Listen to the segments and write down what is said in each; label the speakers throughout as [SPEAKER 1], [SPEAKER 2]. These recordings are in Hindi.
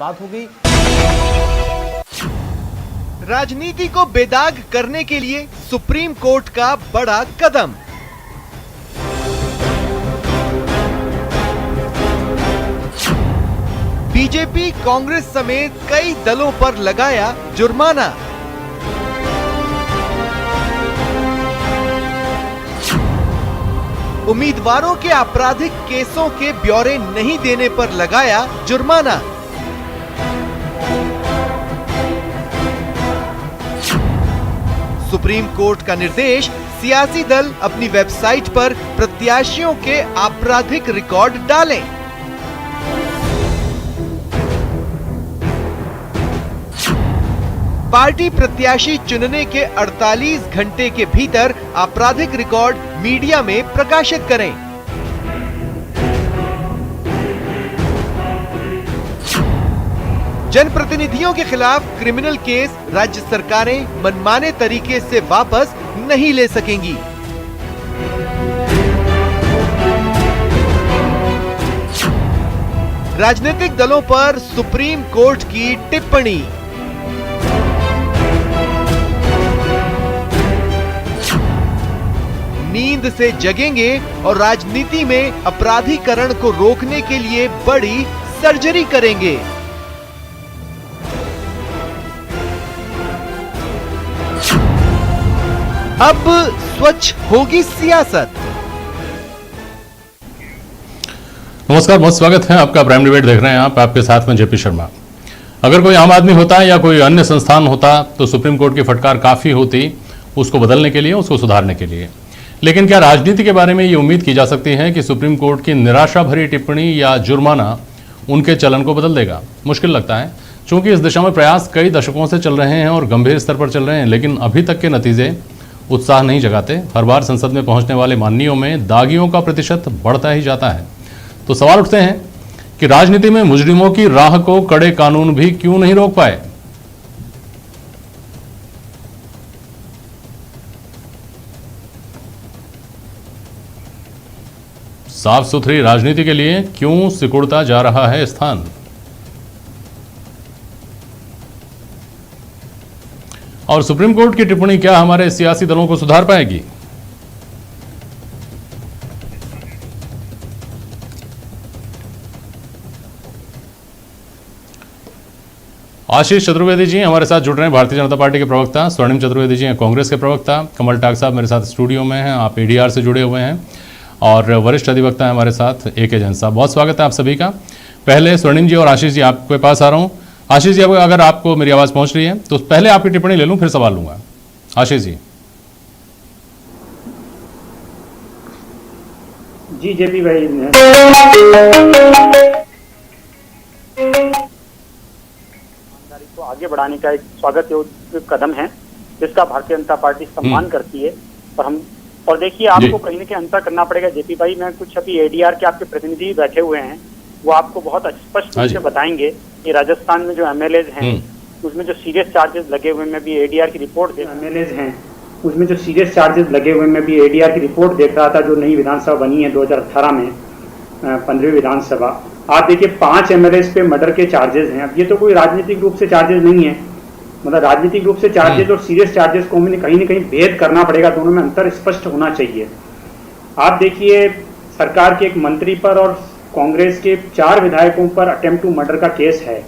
[SPEAKER 1] बात होगी।
[SPEAKER 2] राजनीति को बेदाग करने के लिए सुप्रीम कोर्ट का बड़ा कदम। बीजेपी कांग्रेस समेत कई दलों पर लगाया जुर्माना। उम्मीदवारों के आपराधिक केसों के ब्यौरे नहीं देने पर लगाया जुर्माना। सुप्रीम कोर्ट का निर्देश, सियासी दल अपनी वेबसाइट पर प्रत्याशियों के आपराधिक रिकॉर्ड डालें। पार्टी प्रत्याशी चुनने के 48 घंटे के भीतर आपराधिक रिकॉर्ड मीडिया में प्रकाशित करें। जनप्रतिनिधियों के खिलाफ क्रिमिनल केस राज्य सरकारें मनमाने तरीके से वापस नहीं ले सकेंगी। राजनीतिक दलों पर सुप्रीम कोर्ट की टिप्पणी। नींद से जगेंगे और राजनीति में अपराधीकरण को रोकने के लिए बड़ी सर्जरी करेंगे। अब स्वच्छ होगी सियासत।
[SPEAKER 3] नमस्कार, बहुत स्वागत है आपका। प्राइम डिबेट देख रहे हैं आप, आपके साथ में जेपी शर्मा। अगर कोई आम आदमी होता या कोई अन्य संस्थान होता तो सुप्रीम कोर्ट की फटकार काफी होती उसको बदलने के लिए, उसको सुधारने के लिए। लेकिन क्या राजनीति के बारे में ये उम्मीद की जा सकती है कि सुप्रीम कोर्ट की निराशा भरी टिप्पणी या जुर्माना उनके चलन को बदल देगा? मुश्किल लगता है, क्योंकि इस दिशा में प्रयास कई दशकों से चल रहे हैं और गंभीर स्तर पर चल रहे हैं, लेकिन अभी तक के नतीजे उत्साह नहीं जगाते। हर बार संसद में पहुंचने वाले माननीयों में दागियों का प्रतिशत बढ़ता ही जाता है। तो सवाल उठते हैं कि राजनीति में मुजरिमों की राह को कड़े कानून भी क्यों नहीं रोक पाए? साफ सुथरी राजनीति के लिए क्यों सिकुड़ता जा रहा है स्थान? और सुप्रीम कोर्ट की टिप्पणी क्या हमारे सियासी दलों को सुधार पाएगी? आशीष चतुर्वेदी जी हमारे साथ जुड़ रहे हैं, भारतीय जनता पार्टी के प्रवक्ता। स्वर्णिम चतुर्वेदी जी हैं, कांग्रेस के प्रवक्ता। कमल टाक साहब मेरे साथ स्टूडियो में हैं, आप एडीआर से जुड़े हुए हैं। और वरिष्ठ अधिवक्ता है हमारे साथ ए.के. जैन साहब। बहुत स्वागत है आप सभी का। पहले स्वर्णिम जी और आशीष जी आपके पास आ रहा हूं। आशीष जी, अगर आपको मेरी आवाज पहुंच रही है तो पहले आपकी टिप्पणी ले लूं, फिर सवाल लूंगा। आशीष जी।
[SPEAKER 4] जी जेपी भाई, को आगे बढ़ाने का एक स्वागत योग्य कदम है जिसका भारतीय जनता पार्टी सम्मान करती है। और देखिए, आपको कहीं ना कहीं अंतर करना पड़ेगा जेपी भाई। मैं कुछ अभी एडीआर के आपके प्रतिनिधि बैठे हुए हैं, वो आपको बहुत स्पष्ट रूप से बताएंगे कि राजस्थान में जो एमएलएज हैं उसमें जो सीरियस चार्जेस लगे हुए, मैं भी एडीआर की रिपोर्ट एमएलएज हैं उसमें जो सीरियस चार्जेस लगे हुए, मैं भी एडीआर की रिपोर्ट देख रहा था जो नई विधानसभा बनी है 2018 में, 15वीं विधानसभा। आप देखिए 5 एमएलएज पे मर्डर के चार्जेस हैं। अब ये तो कोई राजनीतिक रूप से चार्जेस नहीं है, मतलब राजनीतिक रूप से चार्जेस और सीरियस चार्जेस को हमें कहीं ना कहीं भेद करना पड़ेगा, दोनों में अंतर स्पष्ट होना चाहिए। आप देखिए, सरकार के एक मंत्री पर और कांग्रेस के 4 विधायकों पर अटेम्प्ट टू मर्डर का केस है।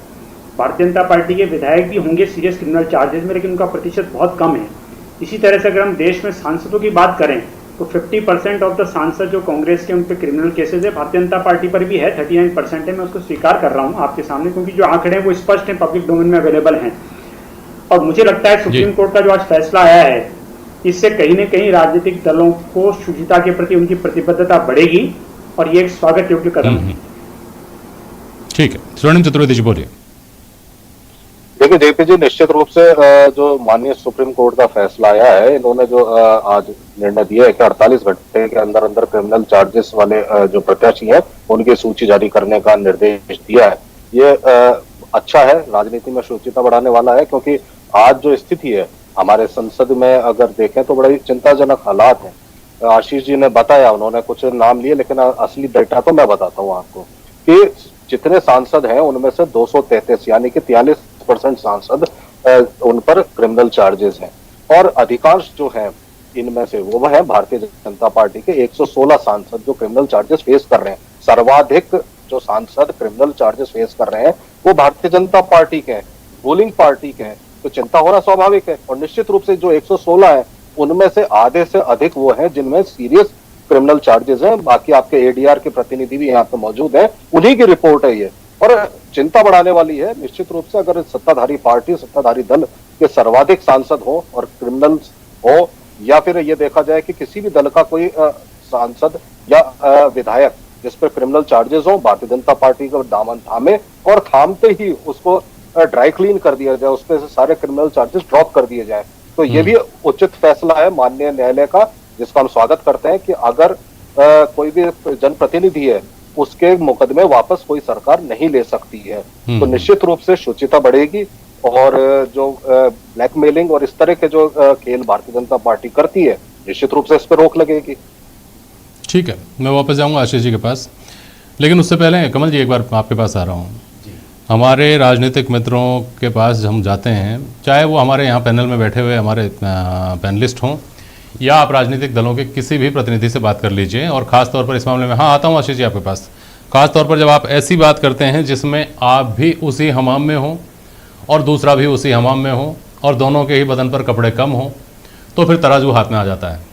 [SPEAKER 4] भारतीय जनता पार्टी के विधायक भी होंगे सीरियस क्रिमिनल चार्जेस में, लेकिन उनका प्रतिशत बहुत कम है। इसी तरह से अगर हम देश में सांसदों की बात करें तो 50% ऑफ द सांसद जो कांग्रेस के उन पर क्रिमिनल केसेज है, भारतीय जनता पार्टी पर भी है, 39% है। मैं उसको स्वीकार कर रहा हूँ आपके सामने, क्योंकि जो आंकड़े हैं वो स्पष्ट हैं, पब्लिक डोमेन में अवेलेबल हैं। और मुझे लगता है सुप्रीम कोर्ट का जो आज फैसला आया है, इससे कहीं न कहीं राजनीतिक दलों को शुचिता के प्रति उनकी प्रतिबद्धता बढ़ेगी और ये एक स्वागत योग्य कदम है। ठीक है,
[SPEAKER 3] स्वर्णिम चतुर्वेदी जी बोलिए।
[SPEAKER 5] देखिए जेपी जी, निश्चित रूप से जो माननीय सुप्रीम कोर्ट का फैसला आया है, इन्होंने जो आज निर्णय दिया है कि 48 घंटे के अंदर अंदर क्रिमिनल चार्जेस वाले जो प्रत्याशी हैं उनकी सूची जारी करने का निर्देश दिया है, ये अच्छा है, राजनीति में शुचिता बढ़ाने वाला है। क्योंकि आज जो स्थिति है हमारे संसद में अगर देखें तो बड़ी चिंताजनक हालात हैं। आशीष जी ने बताया, उन्होंने कुछ नाम लिए, लेकिन असली डेटा तो मैं बताता हूँ आपको कि जितने सांसद हैं उनमें से 233 यानी कि 43% सांसद उन पर क्रिमिनल चार्जेस हैं, और अधिकांश जो हैं इनमें से वो है भारतीय जनता पार्टी के 116 सांसद जो क्रिमिनल चार्जेस फेस कर रहे हैं। सर्वाधिक जो सांसद क्रिमिनल चार्जेस फेस कर रहे हैं वो भारतीय जनता पार्टी के हैं, रूलिंग पार्टी के हैं, तो चिंता होना स्वाभाविक है। और निश्चित रूप से जो 116 है उनमें से आधे से अधिक वो हैं जिनमें सीरियस क्रिमिनल चार्जेस हैं। बाकी आपके एडीआर के प्रतिनिधि भी यहाँ पे मौजूद हैं, उन्हीं की रिपोर्ट है ये, और चिंता बढ़ाने वाली है। निश्चित रूप से अगर सत्ताधारी पार्टी, सत्ताधारी दल के सर्वाधिक सांसद हो और क्रिमिनल्स हो, या फिर ये देखा जाए कि किसी भी दल का कोई सांसद या विधायक जिस पर क्रिमिनल चार्जेस हो, भारतीय जनता पार्टी का दामन थामे और थामते ही उसको ड्राई क्लीन कर दिया जाए, उसपे से सारे क्रिमिनल चार्जेस ड्रॉप कर दिए जाए। तो ये भी उचित फैसला है माननीय न्यायालय का, जिसका हम स्वागत करते हैं कि अगर कोई भी जनप्रतिनिधि है उसके मुकदमे वापस कोई सरकार नहीं ले सकती है, तो निश्चित रूप से शुचिता बढ़ेगी और जो ब्लैकमेलिंग और इस तरह के जो खेल भारतीय जनता पार्टी करती है, निश्चित रूप से इस पर रोक लगेगी।
[SPEAKER 3] ठीक है, मैं वापस जाऊंगा आशीष जी के पास, लेकिन उससे पहले कमल जी एक बार आपके पास आ रहा हूँ। हमारे राजनीतिक मित्रों के पास हम जाते हैं, चाहे वो हमारे यहाँ पैनल में बैठे हुए हमारे पैनलिस्ट हों या आप राजनीतिक दलों के किसी भी प्रतिनिधि से बात कर लीजिए, और ख़ास तौर पर इस मामले में हाँ आता हूँ आशीष जी आपके पास, ख़ास तौर पर जब आप ऐसी बात करते हैं जिसमें आप भी उसी हमाम में हो और दूसरा भी उसी हमाम में हो और दोनों के ही बदन पर कपड़े कम हो, तो फिर तराजू हाथ में आ जाता है।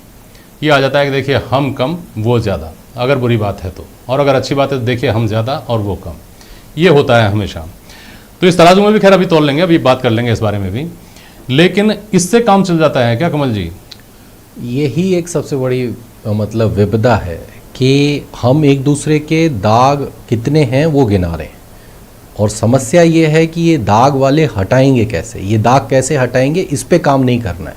[SPEAKER 3] ये आ जाता है कि देखिए हम कम वो ज़्यादा, अगर बुरी बात है तो, और अगर अच्छी बात है तो देखिए हम ज़्यादा और वो कम, ये होता है हमेशा। तो इस तराजू में भी खैर अभी तोल लेंगे, अभी बात कर लेंगे इस बारे में भी, लेकिन इससे काम चल जाता है क्या कमल जी?
[SPEAKER 1] यही एक सबसे बड़ी मतलब विपदा है कि हम एक दूसरे के दाग कितने हैं वो गिना रहे हैं, और समस्या ये है कि ये दाग वाले हटाएंगे कैसे, ये दाग कैसे हटाएंगे, इस पे काम नहीं करना है,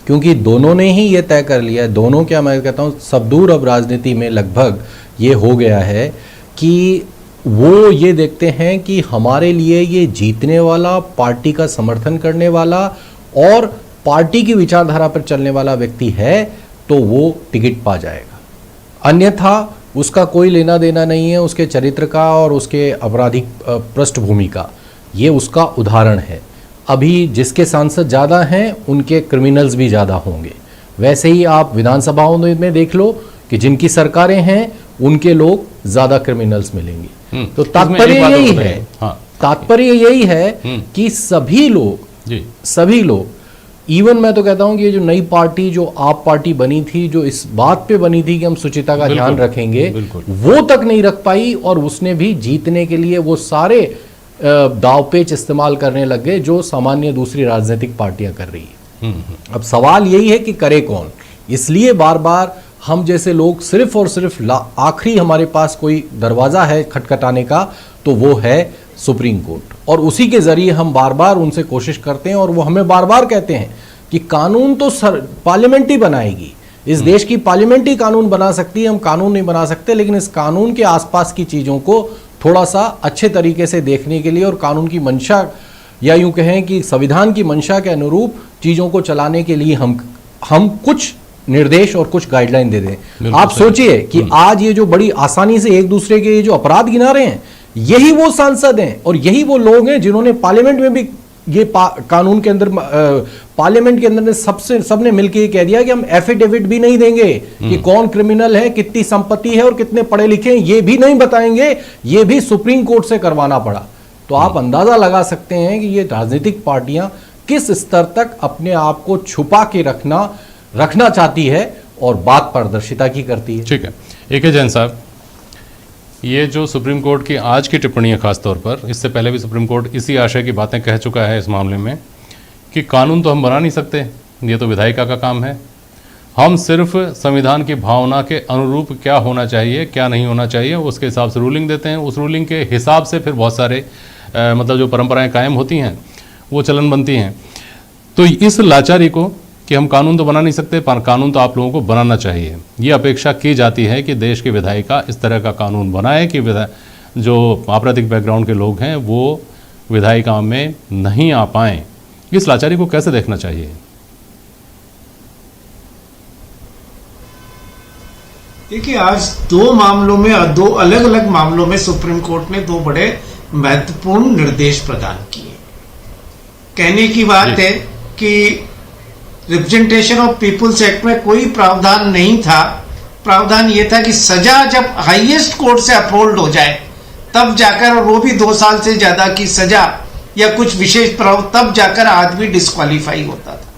[SPEAKER 1] क्योंकि दोनों ने ही ये तय कर लिया है। दोनों क्या, मैं कहता हूँ सब दूर अब राजनीति में लगभग ये हो गया है कि वो ये देखते हैं कि हमारे लिए ये जीतने वाला, पार्टी का समर्थन करने वाला और पार्टी की विचारधारा पर चलने वाला व्यक्ति है तो वो टिकट पा जाएगा, अन्यथा उसका कोई लेना देना नहीं है उसके चरित्र का और उसके आपराधिक पृष्ठभूमि का। ये उसका उदाहरण है। अभी जिसके सांसद ज़्यादा हैं उनके क्रिमिनल्स भी ज़्यादा होंगे। वैसे ही आप विधानसभाओं में देख लो कि जिनकी सरकारें हैं उनके लोग ज़्यादा क्रिमिनल्स मिलेंगे। तो तात्पर्य यही है, तात्पर्य यही है कि सभी लोग इवन मैं तो कहता हूं कि ये जो नई पार्टी जो आप पार्टी बनी थी, जो इस बात पे बनी थी कि हम शुचिता का ध्यान रखेंगे, वो तक नहीं रख पाई, और उसने भी जीतने के लिए वो सारे दावपेच इस्तेमाल करने लग गए जो सामान्य दूसरी राजनीतिक पार्टियां कर रही है। अब सवाल यही है कि करे कौन। इसलिए बार बार हम जैसे लोग सिर्फ और सिर्फ आखिरी हमारे पास कोई दरवाज़ा है खटखटाने का तो वो है सुप्रीम कोर्ट, और उसी के ज़रिए हम बार बार उनसे कोशिश करते हैं, और वो हमें बार बार कहते हैं कि कानून तो पार्लियामेंट ही बनाएगी, इस देश की पार्लियामेंट ही कानून बना सकती है, हम कानून नहीं बना सकते। लेकिन इस कानून के आसपास की चीज़ों को थोड़ा सा अच्छे तरीके से देखने के लिए और कानून की मंशा या यूँ कहें कि संविधान की मंशा के अनुरूप चीज़ों को चलाने के लिए हम कुछ निर्देश और कुछ गाइडलाइन दे दें। आप सोचिए कि आज ये जो बड़ी आसानी से एक दूसरे के जो अपराध गिना रहे हैं, यही वो सांसद हैं और यही वो लोग हैं जिन्होंने पार्लियामेंट में भी ये कानून के अंदर पार्लियामेंट के अंदर सबने मिलकर ये कह दिया कि हम एफिडेविट भी नहीं देंगे कि कौन क्रिमिनल है, कितनी संपत्ति है और कितने पढ़े लिखे हैं, ये भी नहीं बताएंगे। ये भी सुप्रीम कोर्ट से करवाना पड़ा। तो आप अंदाजा लगा सकते हैं कि ये राजनीतिक पार्टियां किस स्तर तक अपने आप को छुपा के रखना चाहती है और बात पारदर्शिता की करती है।
[SPEAKER 3] ठीक है, एक है जैन साहब, ये जो सुप्रीम कोर्ट की आज की टिप्पणी है खास तौर पर, इससे पहले भी सुप्रीम कोर्ट इसी आशय की बातें कह चुका है इस मामले में कि कानून तो हम बना नहीं सकते, ये तो विधायिका का काम है, हम सिर्फ संविधान की भावना के अनुरूप क्या होना चाहिए क्या नहीं होना चाहिए उसके हिसाब से रूलिंग देते हैं। उस रूलिंग के हिसाब से फिर बहुत सारे मतलब जो परंपराएं कायम होती हैं वो चलन बनती हैं। तो इस लाचारी को कि हम कानून तो बना नहीं सकते, कानून तो आप लोगों को बनाना चाहिए, ये अपेक्षा की जाती है कि देश की विधायिका इस तरह का कानून बनाए कि जो आपराधिक बैकग्राउंड के लोग हैं वो विधायिका में नहीं आ पाएँ। इस लाचारी को कैसे देखना चाहिए?
[SPEAKER 6] देखिए, आज दो मामलों में, दो अलग अलग मामलों में सुप्रीम कोर्ट ने दो बड़े महत्वपूर्ण निर्देश प्रदान किए। कहने की बात है कि रिप्रेजेंटेशन ऑफ पीपुल्स एक्ट में कोई प्रावधान नहीं था। प्रावधान यह था कि सजा जब हाईएस्ट कोर्ट से अपहोल्ड हो जाए तब जाकर, और वो भी 2 साल से ज्यादा की सजा या कुछ विशेष प्रावधान, तब जाकर आदमी डिस्क्वालीफाई होता था।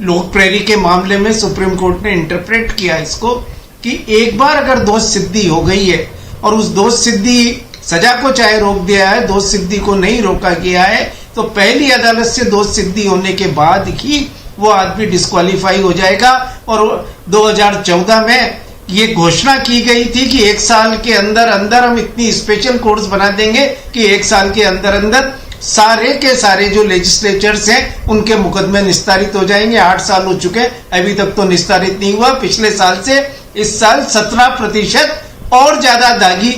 [SPEAKER 6] लोक प्रेरी के मामले में सुप्रीम कोर्ट ने इंटरप्रेट किया इसको कि एक बार अगर दोष सिद्धि हो गई है और उस दोष सिद्धि सजा को चाहे रोक दिया है, दोष सिद्धि को नहीं रोका गया है, तो पहली अदालत से दोष सिद्धि होने के बाद ही वो आदमी डिस्क्वालीफाई हो जाएगा। और 2014 में ये घोषणा की गई थी कि 1 साल के अंदर अंदर हम इतनी स्पेशल कोर्ट्स बना देंगे कि 1 साल के अंदर अंदर सारे के सारे जो लेजिस्लेचर्स हैं उनके मुकदमे निस्तारित हो जाएंगे। 8 साल हो चुके, अभी तक तो निस्तारित नहीं हुआ। पिछले साल से इस साल 17% और ज्यादा दागी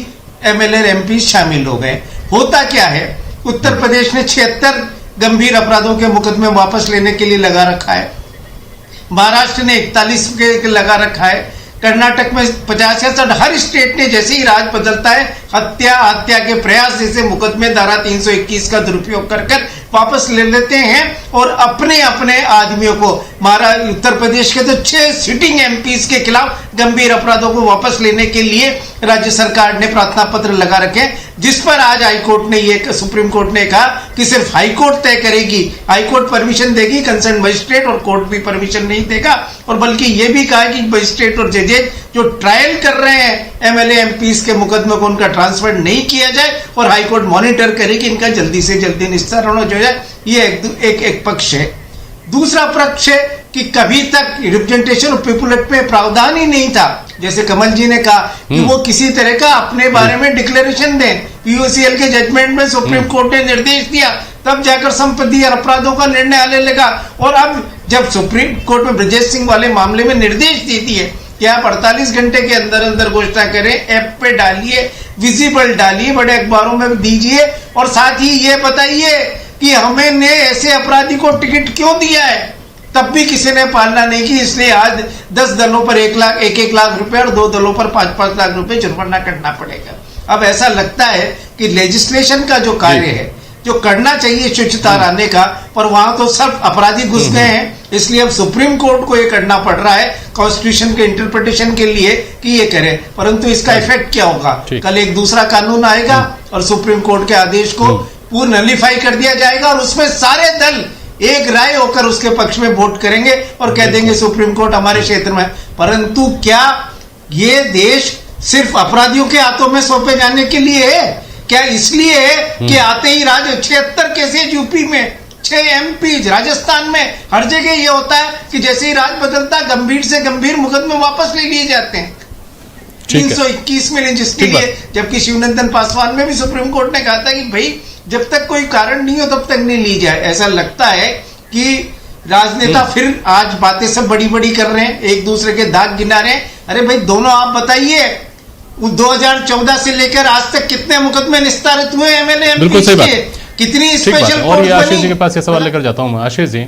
[SPEAKER 6] एमएलए एमपी शामिल हो गए। होता क्या है, उत्तर प्रदेश ने 76 गंभीर अपराधों के मुकदमे वापस लेने के लिए लगा रखा है, महाराष्ट्र ने 41 के लगा रखा है, कर्नाटक में 50-60, हर स्टेट ने जैसे ही राज बदलता है हत्या के प्रयास जैसे मुकदमे धारा 321 का दुरुपयोग कर वापस ले लेते हैं और अपने अपने आदमियों को, उत्तर प्रदेश के तो 6 सिटिंग एमपीज के खिलाफ गंभीर अपराधों को वापस लेने के लिए राज्य सरकार ने प्रार्थना पत्र लगा रखे, जिस पर आज हाईकोर्ट ने सुप्रीम कोर्ट ने कहा कि सिर्फ हाईकोर्ट तय करेगी, हाईकोर्ट परमिशन देगी, कंसर्न मजिस्ट्रेट और कोर्ट भी परमिशन नहीं देगा। और बल्कि ये भी कहा कि मजिस्ट्रेट और जजेज जो ट्रायल कर रहे हैं एमएलए एमपीज के मुकदमे को, उनका ट्रांसफर नहीं किया जाए और हाईकोर्ट मॉनिटर करे कि इनका जल्दी से जल्दी निस्तारण हो जाए। ये एक पक्ष है। दूसरा पक्ष है कि कभी तक रिप्रेजेंटेशन ऑफ पीपुल एक्ट में प्रावधान ही नहीं था, जैसे कमल जी ने कहा कि वो किसी तरह का अपने बारे में डिक्लेरेशन दें। पीयूसीएल के जजमेंट में सुप्रीम कोर्ट ने निर्देश दिया, तब जाकर संपत्ति और अपराधों का निर्णय आने लगा। और अब जब सुप्रीम कोर्ट में ब्रजेश सिंह वाले मामले में निर्देश देती है कि आप 48 घंटे के अंदर अंदर घोषणा करें, ऐप पे डालिए, विजिबल डालिए, बड़े अखबारों में दीजिए और साथ ही ये बताइए कि हमें ने ऐसे अपराधी को टिकट क्यों दिया है, तब भी किसी ने पालना नहीं की। इसलिए आज 10 दलों पर 1 लाख रुपए और 2 दलों पर 5-5 लाख रुपए जुर्माना करना पड़ेगा। अब ऐसा लगता है कि लेजिस्लेशन का जो कार्य है, जो करना चाहिए शुचिता लाने का, पर वहां तो सब अपराधी घुस गए हैं। इसलिए अब सुप्रीम कोर्ट को ये करना पड़ रहा है कॉन्स्टिट्यूशन के इंटरप्रिटेशन के लिए कि ये करे। परंतु इसका इफेक्ट क्या होगा, कल एक दूसरा कानून आएगा और सुप्रीम कोर्ट के आदेश को पूर्ण नलिफाई कर दिया जाएगा और उसमें सारे दल एक राय होकर उसके पक्ष में वोट करेंगे और कह देंगे सुप्रीम कोर्ट हमारे क्षेत्र में। परंतु क्या ये देश सिर्फ अपराधियों के हाथों में सौंपे जाने के लिए है? क्या इसलिए है कि आते ही 76 केसेज यूपी में, 6 एमपी राजस्थान में, हर जगह ये होता है कि जैसे ही राज बदलता गंभीर से गंभीर मुकदमे वापस ले लिए जाते हैं 321 में, जिसके लिए जबकि शिवनंदन पासवान में भी सुप्रीम कोर्ट ने कहा था कि भाई जब तक कोई कारण नहीं हो तब तक नहीं ली जाए। ऐसा लगता है कि राजनेता फिर आज बातें सब बड़ी बड़ी कर रहे हैं, एक दूसरे के दाग गिना रहे हैं। अरे भाई दोनों आप बताइए 2014 से लेकर आज तक कितने मुकदमे निस्तारित हुए एमएलए
[SPEAKER 3] बिल्कुल सही बात,
[SPEAKER 6] कितनी स्पेशल
[SPEAKER 3] और ये आशीष जी के पास ये सवाल लेकर जाता हूं मैं। आशीष जी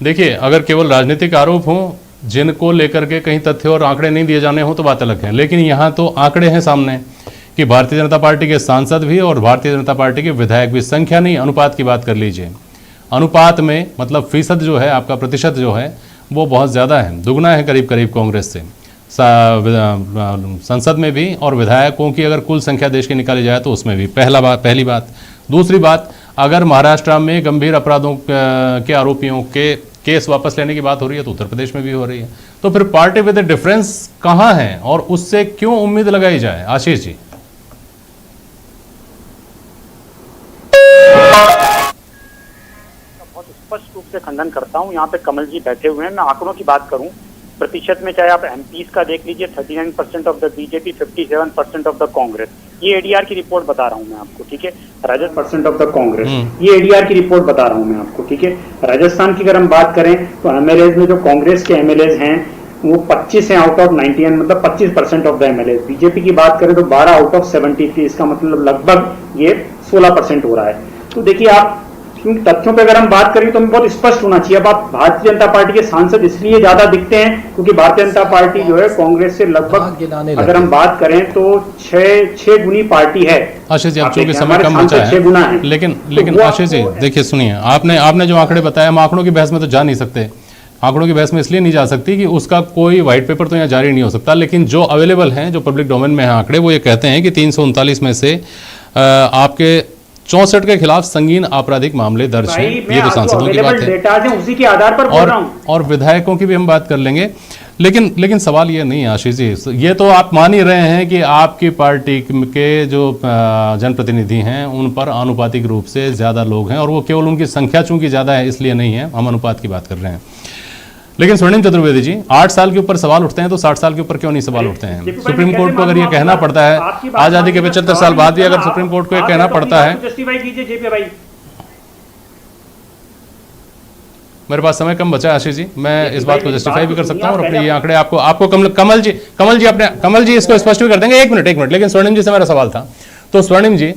[SPEAKER 3] देखिए, अगर केवल राजनीतिक आरोप हो जिनको लेकर के कहीं तथ्य और आंकड़े नहीं दिए जाने हो तो बात अलग है, लेकिन यहाँ तो आंकड़े हैं सामने कि भारतीय जनता पार्टी के सांसद भी और भारतीय जनता पार्टी के विधायक भी, संख्या नहीं अनुपात की बात कर लीजिए, अनुपात में मतलब फीसद जो है आपका, प्रतिशत जो है वो बहुत ज़्यादा है, दुगना है करीब करीब कांग्रेस से संसद में भी, और विधायकों की अगर कुल संख्या देश की निकाली जाए तो उसमें भी। पहली बात। दूसरी बात, अगर महाराष्ट्र में गंभीर अपराधों के आरोपियों के केस वापस लेने की बात हो रही है तो उत्तर प्रदेश में भी हो रही है, तो फिर पार्टी विद डिफरेंस कहाँ है और उससे क्यों उम्मीद लगाई जाए? आशीष जी।
[SPEAKER 4] बहुत स्पष्ट रूप से खंडन करता हूं। यहाँ पे कमल जी बैठे हुए हैं, मैं आंकड़ों की बात करूं प्रतिशत में, चाहे आप एमपीज का देख लीजिए 39% of the BJP, 57% of the Congress. ये एडीआर की रिपोर्ट बता रहा हूं मैं आपको, ठीक है। राजस्थान ऑफ द कांग्रेस, ये एडीआर की रिपोर्ट बता रहा हूं मैं आपको, ठीक है। राजस्थान की अगर हम बात करें तो एमएलएज में जो कांग्रेस के एमएलएज हैं वो 25 हैं आउट ऑफ 91, मतलब 25% ऑफ द एमएलएज। बीजेपी की बात करें तो 12 आउट ऑफ 73, इसका मतलब लगभग ये 16% हो रहा है। तो देखिए आप क्योंकि तथ्यों पे अगर हम बात करें तो हमें बहुत स्पष्ट होना चाहिए। अब आप भारतीय जनता पार्टी के सांसद इसलिए ज्यादा दिखते हैं क्योंकि भारतीय जनता पार्टी जो है कांग्रेस से लगभग अगर हम बात करें तो छह गुनी पार्टी है।
[SPEAKER 3] आशीष जी, अब चूंकि समय कम बचा है, लेकिन आशीष जी देखिए, सुनिए, आपने जो आंकड़े बताए, हम आंकड़ों की बहस में तो जा नहीं सकते। आंकड़ों की बहस में इसलिए नहीं जा सकती कि उसका कोई व्हाइट पेपर तो यहाँ जारी नहीं हो सकता, लेकिन जो अवेलेबल हैं, जो पब्लिक डोमेन में हैं आंकड़े, वो ये कहते हैं कि 339 में से आपके 64 के खिलाफ संगीन आपराधिक मामले दर्ज हैं। ये तो सांसदों की बात है,
[SPEAKER 4] उसी के आधार पर बोल रहा हूं।
[SPEAKER 3] और विधायकों की भी हम बात कर लेंगे, लेकिन सवाल ये नहीं है आशीष जी, ये तो आप मान ही रहे हैं कि आपकी पार्टी के जो जनप्रतिनिधि हैं उन पर आनुपातिक रूप से ज़्यादा लोग हैं, और वो केवल उनकी संख्या चूंकि ज़्यादा है इसलिए नहीं है, हम अनुपात की बात कर रहे हैं। लेकिन स्वर्णिम चतुर्वेदी जी, 8 साल के ऊपर सवाल उठते हैं तो 60 साल के ऊपर क्यों नहीं सवाल उठते हैं? सुप्रीम कोर्ट को अगर ये कहना पड़ता है, आजादी के 75 साल बाद भी अगर सुप्रीम कोर्ट को ये कहना पड़ता है, मेरे पास समय कम बचा है आशीष जी, मैं इस बात को जस्टिफाई भी कर सकता हूं और अपने ये आंकड़े आपको कमल जी इसको स्पष्ट भी कर देंगे। एक मिनट, लेकिन स्वर्णिम जी से मेरा सवाल था, तो स्वर्णिम जी,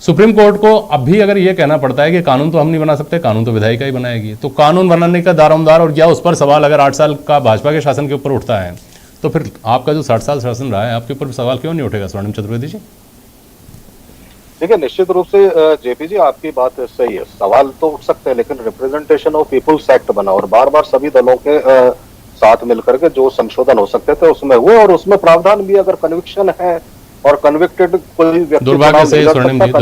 [SPEAKER 3] सुप्रीम कोर्ट को अब भी अगर ये कहना पड़ता है कि कानून तो हम नहीं बना सकते, कानून तो विधायिका ही बनाएगी, तो कानून बनाने का दारोमदार और या उस पर सवाल अगर 8 साल का भाजपा के शासन के ऊपर उठता है, तो फिर आपका जो 60 साल शासन रहा है, आपके ऊपर सवाल क्यों नहीं उठेगा स्वर्णिम चतुर्वेदी जी?
[SPEAKER 5] देखिए, निश्चित रूप से जेपी जी आपकी बात सही है, सवाल तो उठ सकते हैं, लेकिन रिप्रेजेंटेशन ऑफ पीपुल्स एक्ट बना और बार बार सभी दलों के साथ मिलकर के जो संशोधन हो सकते थे उसमें हुए, और उसमें प्रावधान भी अगर कन्विक्शन है और कन्विक्टेड कोई व्यक्ति,
[SPEAKER 3] दुर्भाग्य से स्वर्णिम जी,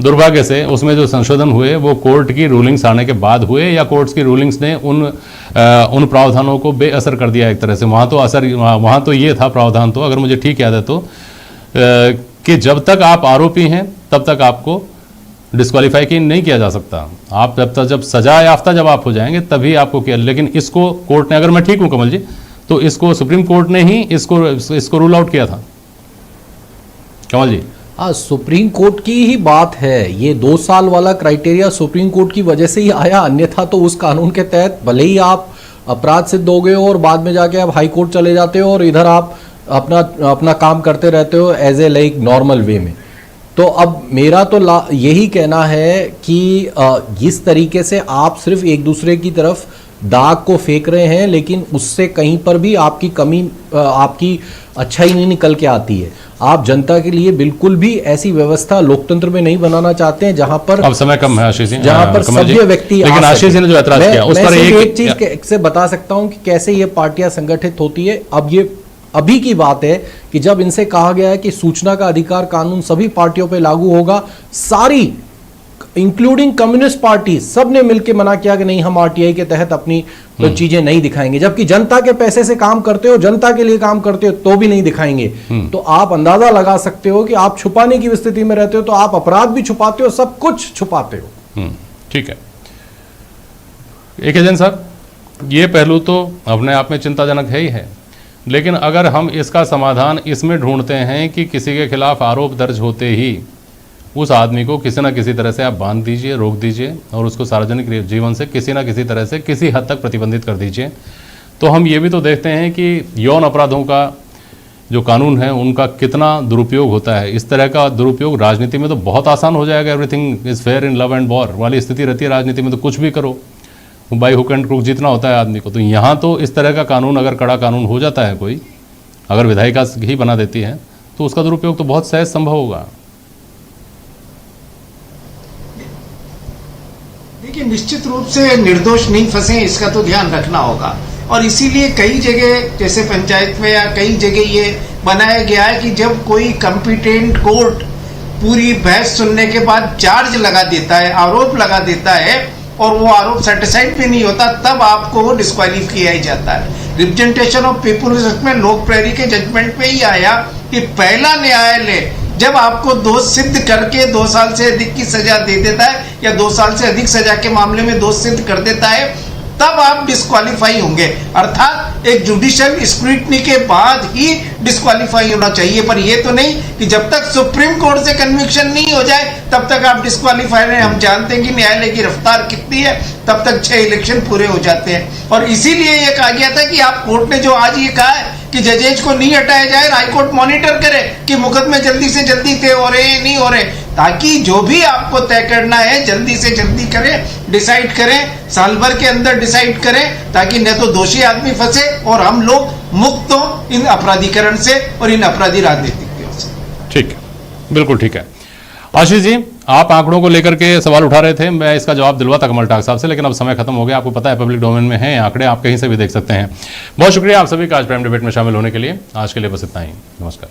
[SPEAKER 3] दुर्भाग्य से उसमें जो संशोधन हुए वो कोर्ट की रूलिंग्स आने के बाद हुए, या कोर्ट्स की रूलिंग्स ने उन प्रावधानों को बेअसर कर दिया एक तरह से? वहां तो ये था प्रावधान, तो अगर मुझे ठीक याद है तो कि जब तक आप आरोपी हैं तब तक आपको डिस्क्वालीफाई नहीं किया जा सकता, आप जब सजा याफ्ता जब आप हो जाएंगे तभी आपको किया। लेकिन इसको कोर्ट ने, अगर मैं ठीक हूं कमल जी, तो इसको सुप्रीम कोर्ट ने ही इसको रूल आउट किया था। कमल जी,
[SPEAKER 1] हाँ, सुप्रीम कोर्ट की ही बात है, ये 2 साल वाला क्राइटेरिया सुप्रीम कोर्ट की वजह से ही आया, अन्यथा तो उस कानून के तहत भले ही आप अपराध सिद्ध हो गए हो और बाद में जाके आप हाई कोर्ट चले जाते हो और इधर आप अपना काम करते रहते हो as a like normal way में। तो अब मेरा तो यही कहना है कि इस तरीके से आप सिर्फ एक दूसरे की तरफ दाग को फेंक रहे हैं, लेकिन उससे कहीं पर भी आपकी कमी, आपकी अच्छाई नहीं निकल के आती है। आप जनता के लिए बिल्कुल भी ऐसी व्यवस्था लोकतंत्र में नहीं बनाना चाहते हैं जहां पर, अब समय कम है आशीष जी, जहां पर सभ्य व्यक्ति, लेकिन आशीष जी ने जो ऐतराज किया उस पर एक चीज से बता सकता हूं कि कैसे ये पार्टियां संगठित होती है। अब ये अभी की बात है कि जब इनसे कहा गया है कि सूचना का अधिकार कानून सभी पार्टियों पर लागू होगा, सारी इंक्लूडिंग कम्युनिस्ट पार्टी सब ने मिलकर मना किया कि नहीं, हम आरटीआई के तहत अपनी तो चीजें नहीं दिखाएंगे, जबकि जनता के पैसे से काम करते हो, जनता के लिए काम करते हो, तो भी नहीं दिखाएंगे। तो आप अंदाजा लगा सकते हो कि आप छुपाने की स्थिति में रहते हो, तो आप अपराध भी छुपाते हो, सब कुछ छुपाते हो।
[SPEAKER 3] ठीक है, एक एजेंट साहब, ये पहलू तो अपने आप में चिंताजनक है ही है, लेकिन अगर हम इसका समाधान इसमें ढूंढते हैं कि किसी के खिलाफ आरोप दर्ज होते ही उस आदमी को किसी ना किसी तरह से आप बांध दीजिए, रोक दीजिए और उसको सार्वजनिक जीवन से किसी ना किसी तरह से किसी हद तक प्रतिबंधित कर दीजिए, तो हम ये भी तो देखते हैं कि यौन अपराधों का जो कानून है उनका कितना दुरुपयोग होता है। इस तरह का दुरुपयोग राजनीति में तो बहुत आसान हो जाएगा, everything is fair in love and war वाली स्थिति रहती है राजनीति में, तो कुछ भी करो, बाई हुक एंड क्रुक जीतना होता है आदमी को। तो यहाँ तो इस तरह का कानून, अगर कड़ा कानून हो जाता है कोई, अगर विधायिका ही बना देती है, तो उसका दुरुपयोग तो बहुत सहज संभव होगा।
[SPEAKER 6] देखिए, निश्चित रूप से निर्दोष नहीं फंसे इसका तो ध्यान रखना होगा, और इसीलिए कई जगह जैसे पंचायत में या कई जगह ये बनाया गया है कि जब कोई कॉम्पिटेंट कोर्ट पूरी बहस सुनने के बाद चार्ज लगा देता है, आरोप लगा देता है, और वो आरोप सेटिस्फाइड भी नहीं होता, तब आपको वो डिस्क्वालीफाई किया ही जाता है। रिप्रेजेंटेशन ऑफ पीपुल्स में लोक प्रेरी के जजमेंट में ही आया कि पहला न्यायालय जब आपको दोष सिद्ध करके 2 साल से अधिक की सजा दे देता है या 2 साल से अधिक सजा के मामले में दोष सिद्ध कर देता है, तब आप डिस्क्वालीफाई होंगे। अर्थात एक जुडिशियल स्क्रूटनी के बाद ही डिस्क्वालीफाई होना चाहिए। पर ये तो नहीं कि जब तक सुप्रीम कोर्ट से कन्विक्शन नहीं हो जाए तब तक आप डिस्क्वालीफाई हैं। हम जानते हैं कि न्यायालय की रफ्तार कितनी है, तब तक 6 इलेक्शन पूरे हो जाते हैं। और इसीलिए ये कहा गया था कि आप कोर्ट ने जो आज ये कहा है कि जजेज को नहीं हटाया जाए, हाईकोर्ट मॉनिटर करे कि मुकदमे जल्दी से जल्दी तय हो रहे हैं नहीं हो रहे, ताकि जो भी आपको तय करना है जल्दी से जल्दी करें, डिसाइड करें, साल भर के अंदर डिसाइड करें, ताकि न तो दोषी आदमी फंसे और हम लोग मुक्त हो इन अपराधीकरण से और इन अपराधी राजनीतिज्ञों से।
[SPEAKER 3] ठीक है, बिल्कुल ठीक है। आशीष जी, आप आंकड़ों को लेकर के सवाल उठा रहे थे, मैं इसका जवाब दिलवाता कमल टाक साहब से, लेकिन अब समय खत्म हो गया। आपको पता है पब्लिक डोमेन में है आंकड़े, आप कहीं से भी देख सकते हैं। बहुत शुक्रिया आप सभी का आज प्राइम डिबेट में शामिल होने के लिए। आज के लिए बस इतना ही, नमस्कार।